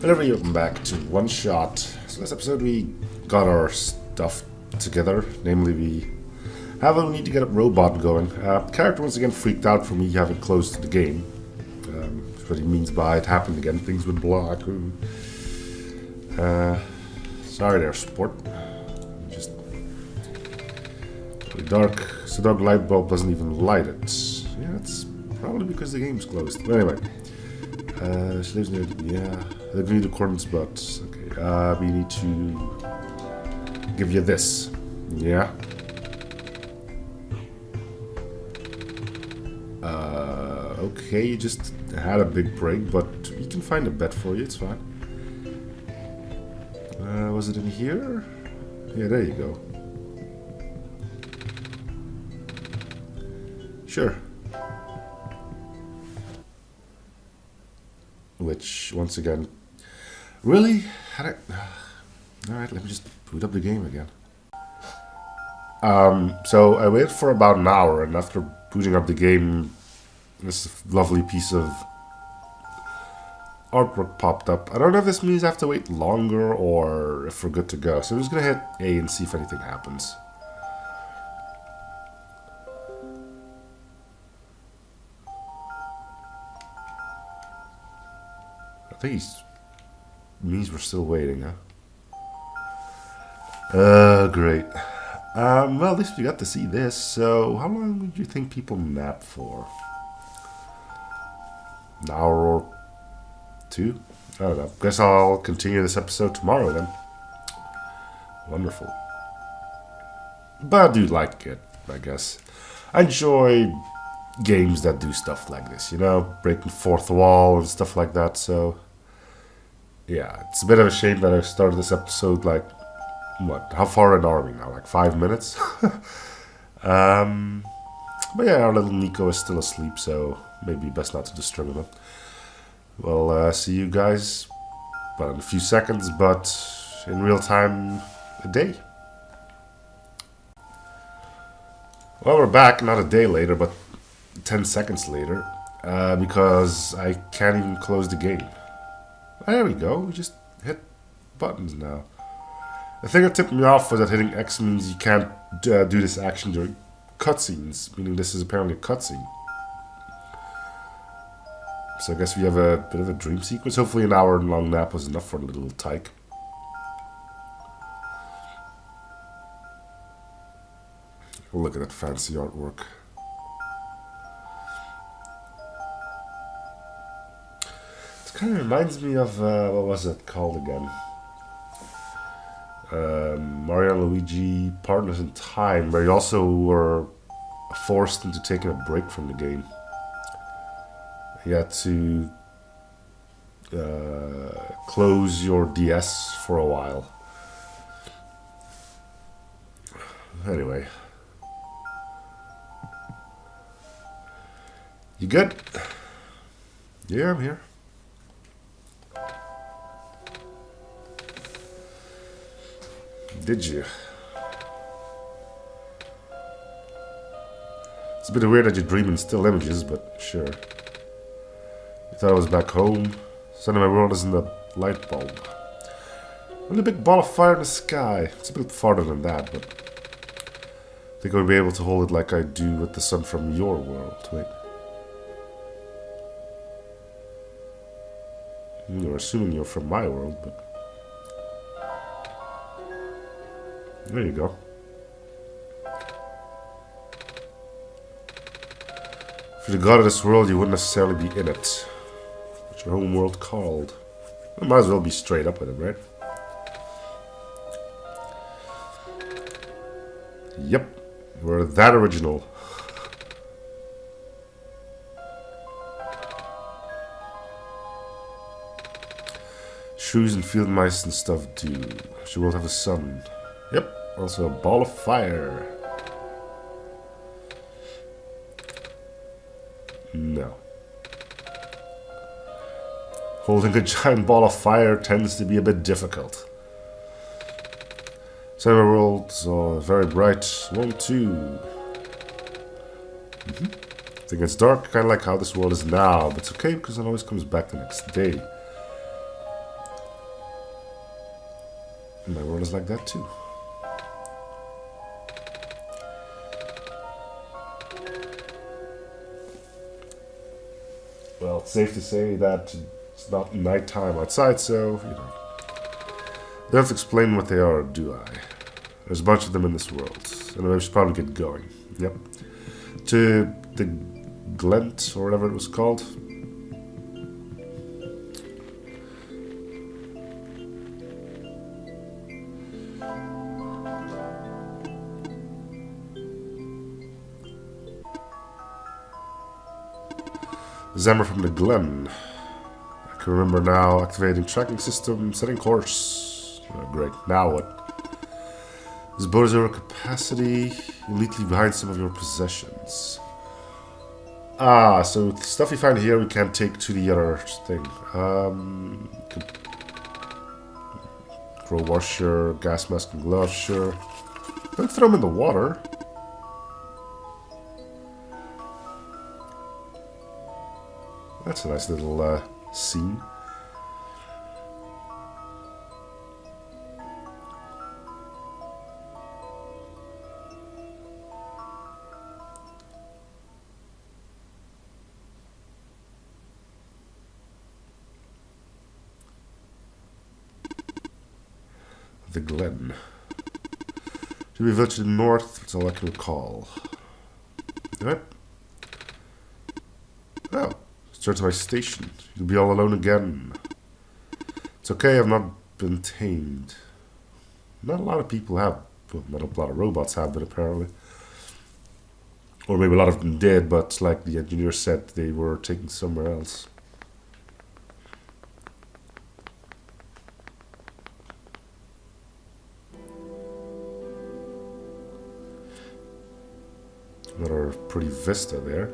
Hello everybody, welcome back to OneShot. So last episode we got our stuff together, namely we need to get a robot going. Character once again freaked out for me having closed the game. That's what he means by it happened again, things went black. Sorry there, sport. Just really dark. So dark light bulb doesn't even light it. Yeah, it's probably because the game's closed. But anyway. She lives near, yeah, the agreed accordance, but okay, we need to give you this, yeah. Okay, you just had a big break, but we can find a bed for you, it's fine. Was it in here? Yeah, there you go. Sure. Which, once again, really? Alright, let me just boot up the game again. So I waited for about an hour, and after booting up the game, this lovely piece of artwork popped up. I don't know if this means I have to wait longer or if we're good to go. So I'm just gonna hit A and see if anything happens. I think he means we're still waiting, huh? Great. Well, at least we got to see this. So, how long would you think people nap for? An hour or two? I don't know. Guess I'll continue this episode tomorrow then. Wonderful. But I do like it, I guess. I enjoy games that do stuff like this, you know? Breaking fourth wall and stuff like that, so... Yeah, it's a bit of a shame that I started this episode like, what, how far in are we now? Like 5 minutes? But yeah, our little Nico is still asleep, so maybe best not to disturb him. Well, see you guys, well, in a few seconds, but in real time, a day. Well, we're back, not a day later, but 10 seconds later, because I can't even close the game. There we go, we just hit buttons now. The thing that tipped me off was that hitting X means you can't do this action during cutscenes, meaning this is apparently a cutscene. So I guess we have a bit of a dream sequence. Hopefully an hour-long nap was enough for the little tyke. Oh, look at that fancy artwork. Kind of reminds me of, what was it called again? Mario and Luigi Partners in Time, where you also were forced into taking a break from the game. You had to close your DS for a while. Anyway. You good? Yeah, I'm here. Did you? It's a bit weird that you dream in still images, but sure. You thought I was back home. Suddenly my world is in the light bulb. And a big ball of fire in the sky. It's a bit farther than that, but I think I would be able to hold it like I do with the sun from your world. Wait. You're assuming you're from my world, but... There you go. If you're the god of this world, you wouldn't necessarily be in it. What's your home world called? I might as well be straight up with it, right? Yep, we're that original. Shrews and field mice and stuff do. She will have a son. Yep, also a ball of fire. No. Holding a giant ball of fire tends to be a bit difficult. Summer worlds are very bright. 1, 2. I think it's dark, kind of like how this world is now, but it's okay because it always comes back the next day. My world is like that too. Well, it's safe to say that it's not nighttime outside, so, you know. Don't have to explain what they are, do I? There's a bunch of them in this world, and I should probably get going. Yep. To the Glen, or whatever it was called. Zammer from the Glen. I can remember now. Activating tracking system, setting course. Oh, great. Now what? This boat is over capacity. You need to leave behind some of your possessions. Ah, so the stuff we find here we can't take to the other thing. Crow washer, gas mask and gloves, sure. Don't throw them in the water. That's a nice little scene. The Glen. To be village to the north, that's all I can recall. Alright. Oh. Return to my station. You'll be all alone again. It's okay, I've not been tamed. Not a lot of people have. Well, not a lot of robots have, but apparently. Or maybe a lot of them did, but like the engineer said, they were taken somewhere else. Another pretty vista there.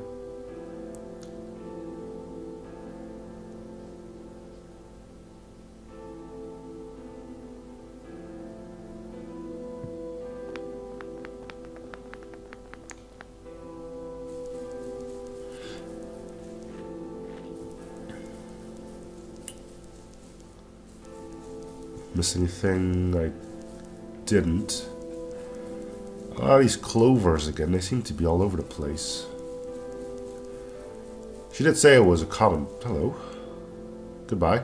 Miss anything? I didn't. Ah, these clovers again. They seem to be all over the place. She did say it was a common... Hello. Goodbye.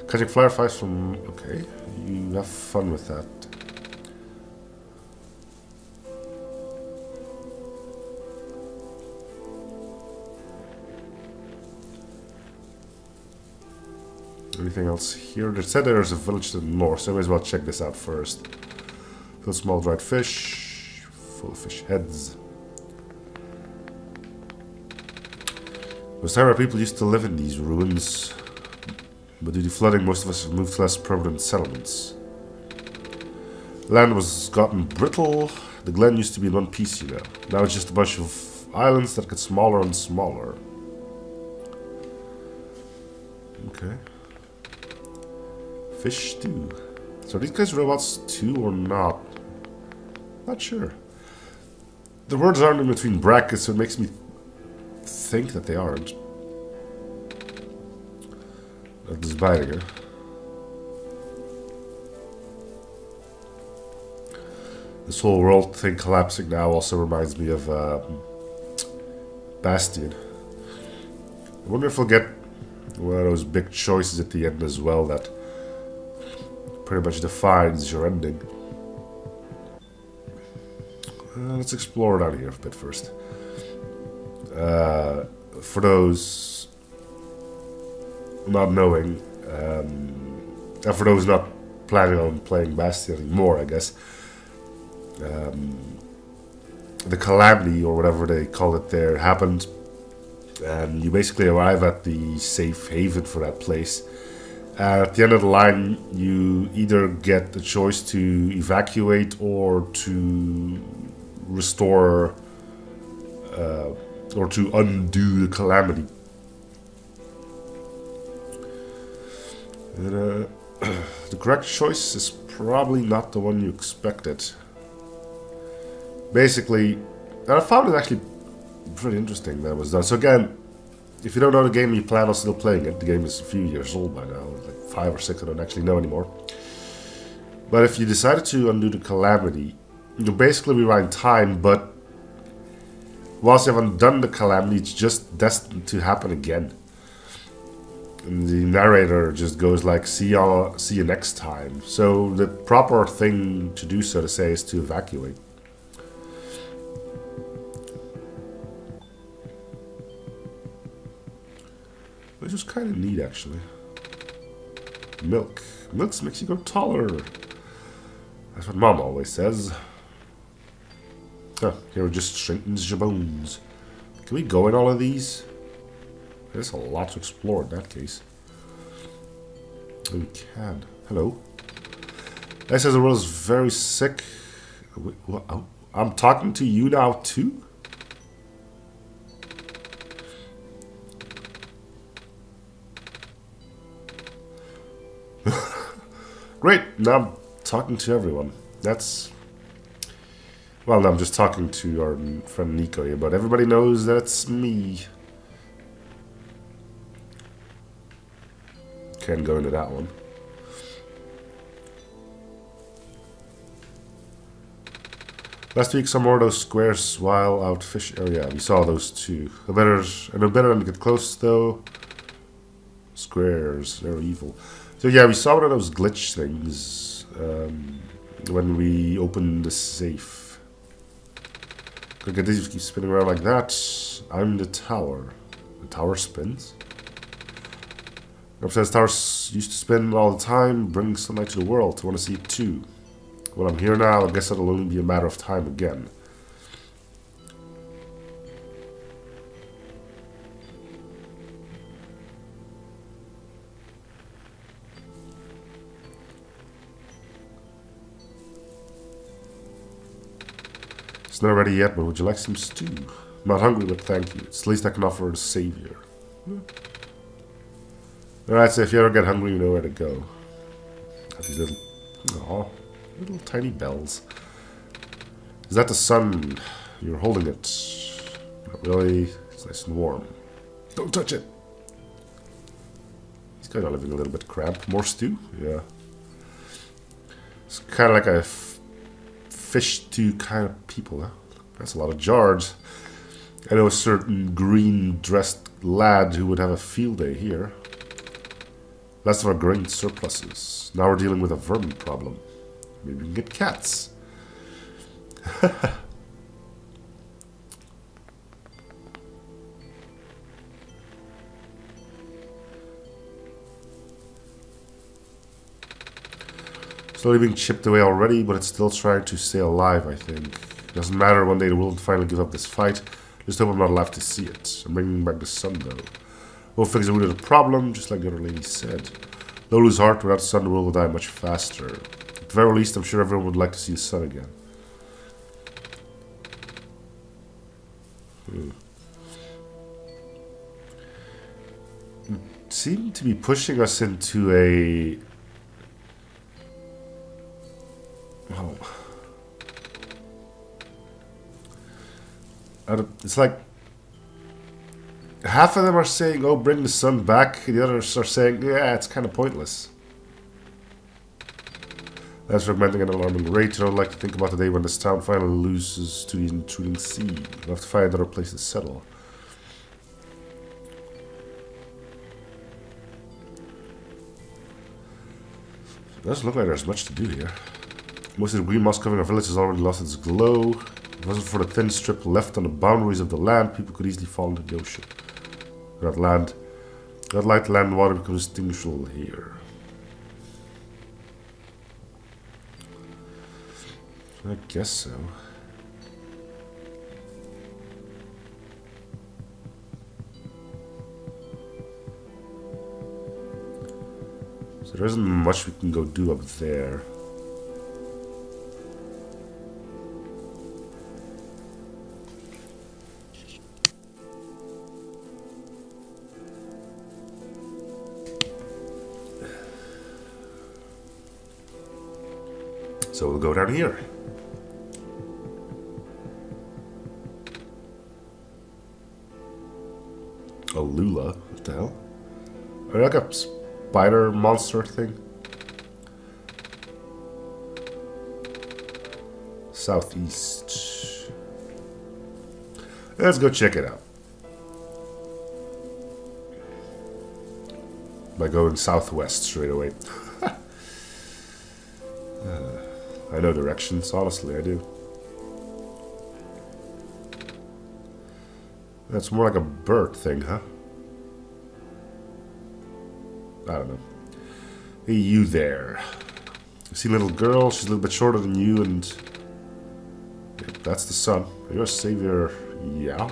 Catching fireflies from... Okay. You have fun with that. Anything else here? They said there's a village to the north, so I may as well check this out first. Full small dried fish, full of fish heads. It was time our people used to live in these ruins, but due to flooding, most of us have moved to less permanent settlements. Land was gotten brittle. The Glen used to be in one piece, you know. Now it's just a bunch of islands that get smaller and smaller. Okay. Fish stew. So are these guys robots too or not? Not sure. The words aren't in between brackets, so it makes me think that they aren't. That is biting her. This whole world thing collapsing now also reminds me of Bastion. I wonder if we'll get one of those big choices at the end as well that pretty much defines your ending. Let's explore down here a bit first. For those not knowing, and for those not planning on playing Bastion anymore, I guess, the calamity, or whatever they call it there, happened, and you basically arrive at the safe haven for that place. At the end of the line, you either get the choice to evacuate or to restore or to undo the calamity. And, the correct choice is probably not the one you expected. Basically, and I found it actually pretty interesting that was done. So again, if you don't know the game, you plan on still playing it. The game is a few years old by now, like 5 or 6. I don't actually know anymore. But if you decided to undo the calamity, you basically rewind time, but whilst you haven't done the calamity, it's just destined to happen again. And the narrator just goes like, see you next time. So the proper thing to do, so to say, is to evacuate. Which is kind of neat, actually. Milk. Milk makes you grow taller. That's what Mom always says. Huh, here it just strengthens your bones. Can we go in all of these? There's a lot to explore in that case. We can. Hello. That says the world is very sick. I'm talking to you now too? Great, now I'm talking to everyone. That's... Well, no, I'm just talking to our friend Nico here, but everybody knows that's me. Can't go into that one. Last week, some more of those squares while out fish area. We saw those too. I know better than to get close though. Squares, they're evil. So yeah, we saw one of those glitch things when we opened the safe. Look at these, keep spinning around like that. I'm the tower. The tower spins. Upstairs, towers used to spin all the time, bring sunlight to the world. I want to see it too. Well, I'm here now. I guess it'll only be a matter of time again. It's not ready yet, but would you like some stew? I'm not hungry, but thank you. It's the least I can offer a savior. Alright, so if you ever get hungry, you know where to go. Got these little... Aw, little tiny bells. Is that the sun? You're holding it. Not really. It's nice and warm. Don't touch it! These guys are living a little bit cramped. More stew? Yeah. It's kind of like a fish stew kind of people, huh? That's a lot of jars. I know a certain green-dressed lad who would have a field day here. Last of our grain surpluses. Now we're dealing with a vermin problem. Maybe we can get cats. Slowly being chipped away already, but it's still trying to stay alive, I think. Doesn't matter, one day the world will finally give up this fight. Just hope I'm not alive to see it. I'm bringing back the sun, though. We'll fix the root of the problem, just like the other lady said. Don't lose heart, without the sun the world will die much faster. At the very least, I'm sure everyone would like to see the sun again. It seemed to be pushing us into a... Oh. It's like... Half of them are saying, oh, bring the sun back. The others are saying, yeah, it's kind of pointless. That's fragmenting at an alarming rate. I don't like to think about the day when this town finally loses to the intruding sea. We'll have to find another place to settle. It doesn't look like there's much to do here. Most of the green moss covering our village has already lost its glow. If it wasn't for the thin strip left on the boundaries of the land, people could easily fall into the ocean. That light, land, and water becomes distinguishable here. I guess so. So there isn't much we can go do up there. So we'll go down here. Alula. Like a spider monster thing. Southeast. Let's go check it out. By going southwest straight away. I know directions, honestly, I do. That's more like a bird thing, huh? I don't know. Hey, you there. You see a little girl, she's a little bit shorter than you, and... Yep, that's the sun. Are you a savior? Yeah.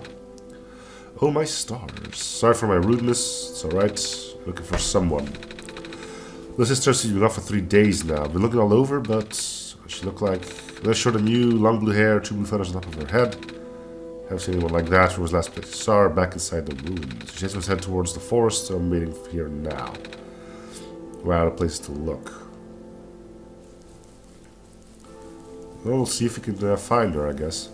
Oh, my stars. Sorry for my rudeness, it's alright. Looking for someone. The sister's been off for 3 days now. Been looking all over, but she looked like less short than you, long blue hair, 2 blue feathers on top of her head. Haven't seen anyone like that from his last place. Saw her back inside the ruins. She must head towards the forest, so I'm waiting here now. We're out of place to look. Well, we'll see if we can find her, I guess.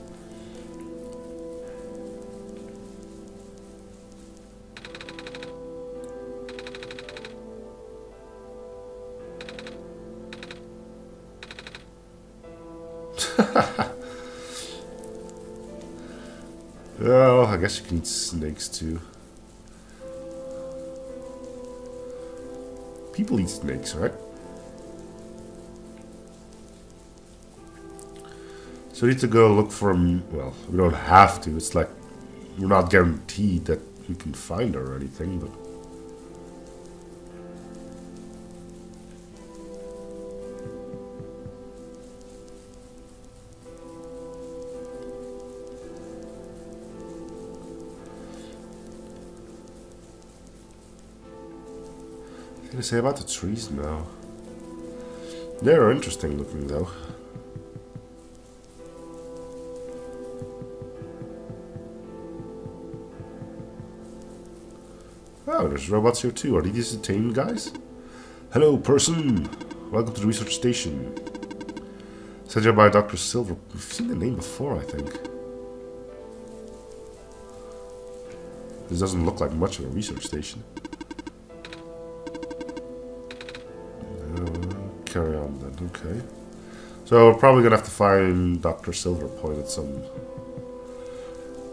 Well, I guess you can eat snakes too. People eat snakes, right? So we need to go look for him. Well, we don't have to. It's like we're not guaranteed that we can find her or anything, but... What can I say about the trees now? They're interesting looking though. Oh, there's robots here too. Are these the tame guys? Hello, person! Welcome to the research station. Sent here by Dr. Silver. We've seen the name before, I think. This doesn't look like much of a research station. Carry on then, okay. So we're probably gonna have to find Dr. Silverpoint at some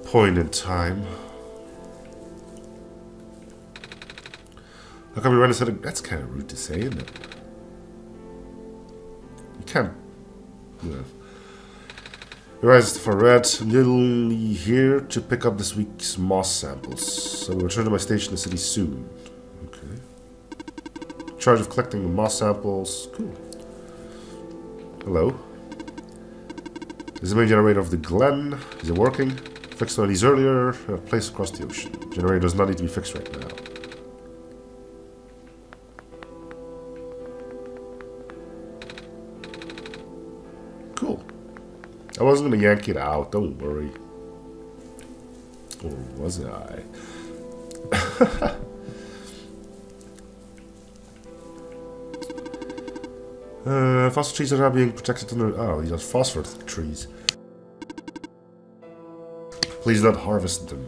point in time. How come we ran instead of... That's kind of rude to say, isn't it? You can't... Yeah. You rise for red. I'm only here to pick up this week's moss samples. So we'll return to my station in the city soon. Okay. In charge of collecting the moss samples. Cool. Hello. This is the main generator of the Glen. Is it working? Fixed one of these earlier. Placed across the ocean. Generator does not need to be fixed right now. Cool. I wasn't gonna yank it out, don't worry. Or was I? Phosphor trees are now being protected under... Oh, these are phosphor trees. Please don't harvest them.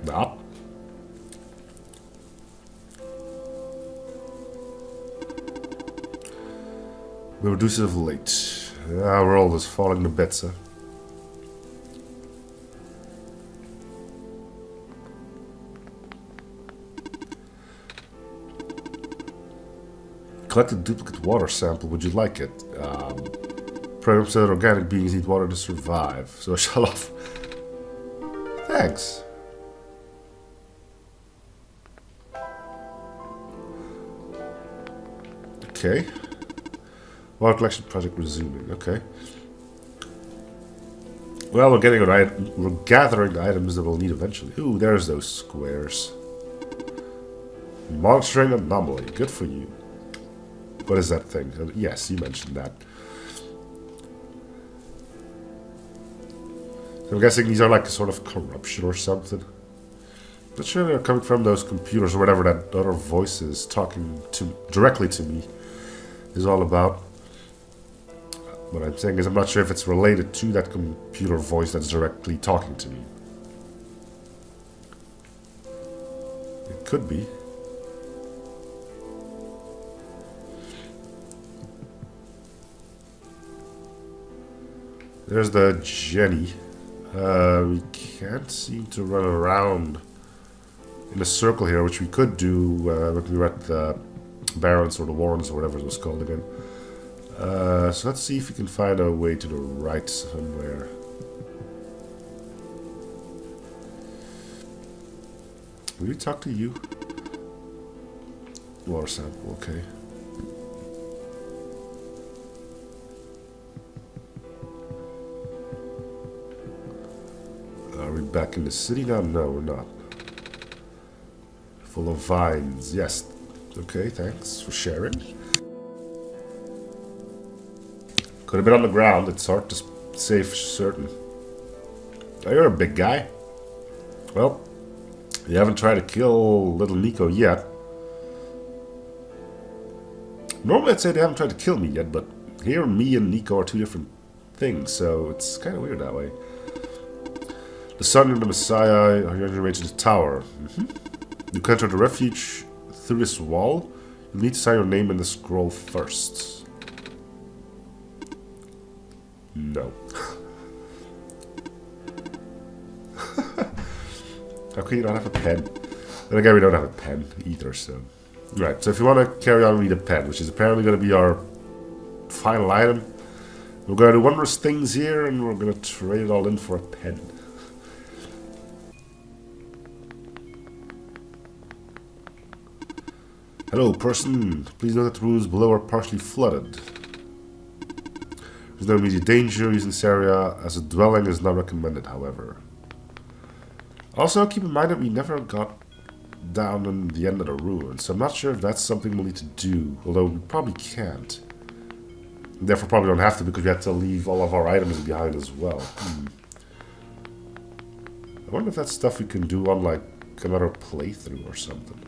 Nah. We reduce it of late. Our world is falling to bits, huh? Collect a duplicate water sample. Would you like it? Perhaps that organic beings need water to survive. So I shall off. Thanks. Okay. Water collection project resuming. Okay. Well, we're getting we're gathering the items that we'll need eventually. Ooh, there's those squares. Monitoring anomaly. Good for you. What is that thing? Yes, you mentioned that. So I'm guessing these are like a sort of corruption or something. Not sure they're coming from those computers or whatever that other voice is talking to directly to me is all about. What I'm saying is I'm not sure if it's related to that computer voice that's directly talking to me. Could be. There's the Jenny. We can't seem to run around in a circle here, which we could do when we were at the Barons or the Warrens or whatever it was called again. So let's see if we can find a way to the right somewhere. Will we talk to you? Water sample, okay. Are we back in the city now? No, we're not. Full of vines, yes. Okay, thanks for sharing. Could have been on the ground, it's hard to say for certain. Oh, you're a big guy. Well, you haven't tried to kill little Nico yet. Normally I'd say they haven't tried to kill me yet, but here me and Nico are two different things, so it's kind of weird that way. The Sun and the Messiah are on your way to the tower. You can enter the refuge through this wall. You need to sign your name in the scroll first. No. How can you not have a pen? Then again, we don't have a pen either, so... Right, so if you want to carry on, we need a pen, which is apparently going to be our final item. We're going to do wondrous things here, and we're going to trade it all in for a pen. Hello, person. Please note that the rooms below are partially flooded. There's no immediate danger using this area, as a dwelling is not recommended, however. Also, keep in mind that we never got down in the end of the ruin, so I'm not sure if that's something we'll need to do, although we probably can't. Therefore, probably don't have to because we had to leave all of our items behind as well. I wonder if that's stuff we can do on, like, another playthrough or something.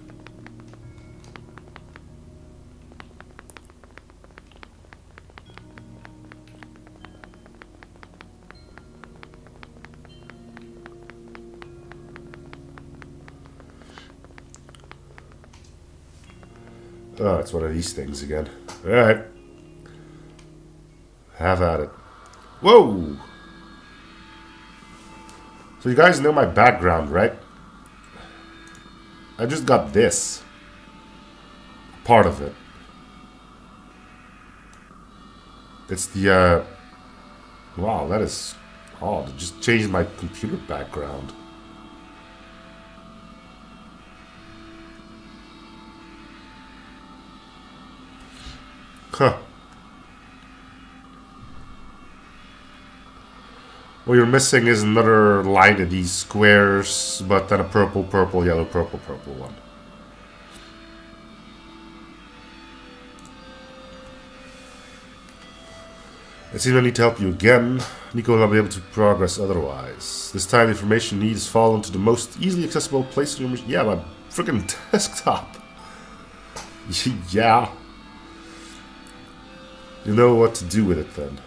Oh, it's one of these things again. Alright. Have at it. Whoa! So you guys know my background, right? I just got this. Part of it. It's the, wow, that is odd. It just changed my computer background. Huh. What you're missing is another line of these squares, but then a purple, purple, yellow, purple, purple one. It seems I need to help you again. Nico will not be able to progress otherwise. This time the information you need is fallen to the most easily accessible place in your machine. Yeah, my freaking desktop. Yeah. You know what to do with it then.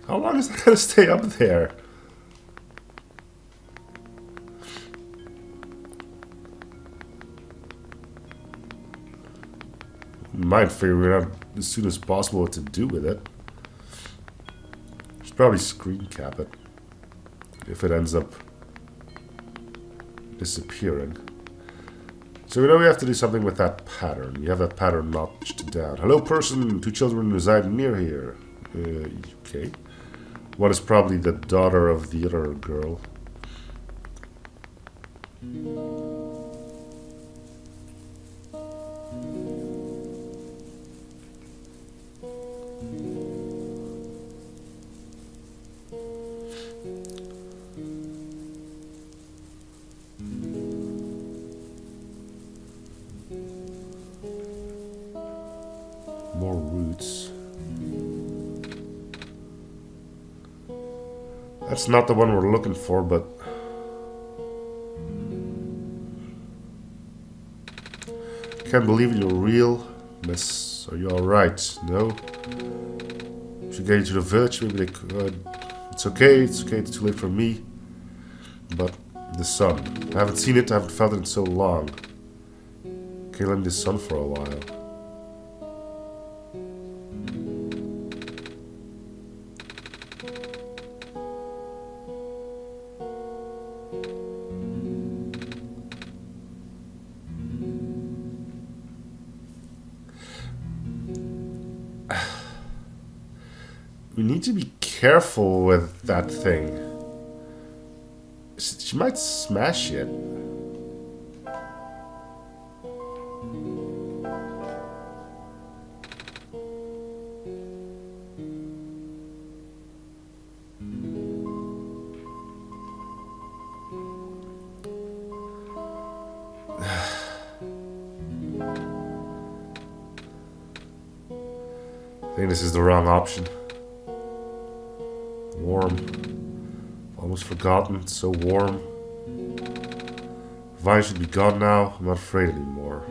How long is that going to stay up there? Might figure out as soon as possible what to do with it. Should probably screen cap it if it ends up disappearing. So we know we have to do something with that pattern. You have that pattern notched down. Hello, person. 2 children reside near here. Okay. One is probably the daughter of the other girl. More roots. That's not the one we're looking for, but... Can't believe you're real. Miss, are you alright? No? Should get you to the village, maybe they could... It's okay, it's too late for me. But The sun. I haven't seen it, I haven't felt it in so long. Killing the sun for a while. We need to be careful with that thing. She might smash it. I think this is the wrong option. Warm. Almost forgotten. It's so warm. Vine should be gone now. I'm not afraid anymore.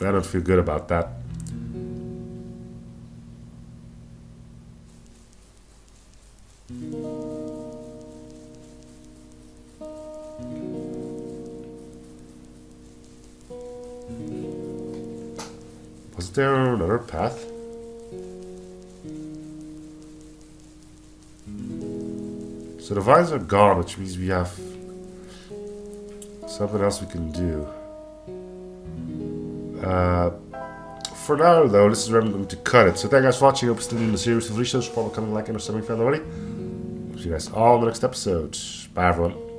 I don't feel good about that. Was there another path? So the vines are gone, which means we have something else we can do. For now, though, this is where I'm going to cut it. So thank you guys for watching. I hope you're still in the series of research. Probably coming like and or something fan already. See you guys all in the next episode. Bye, everyone.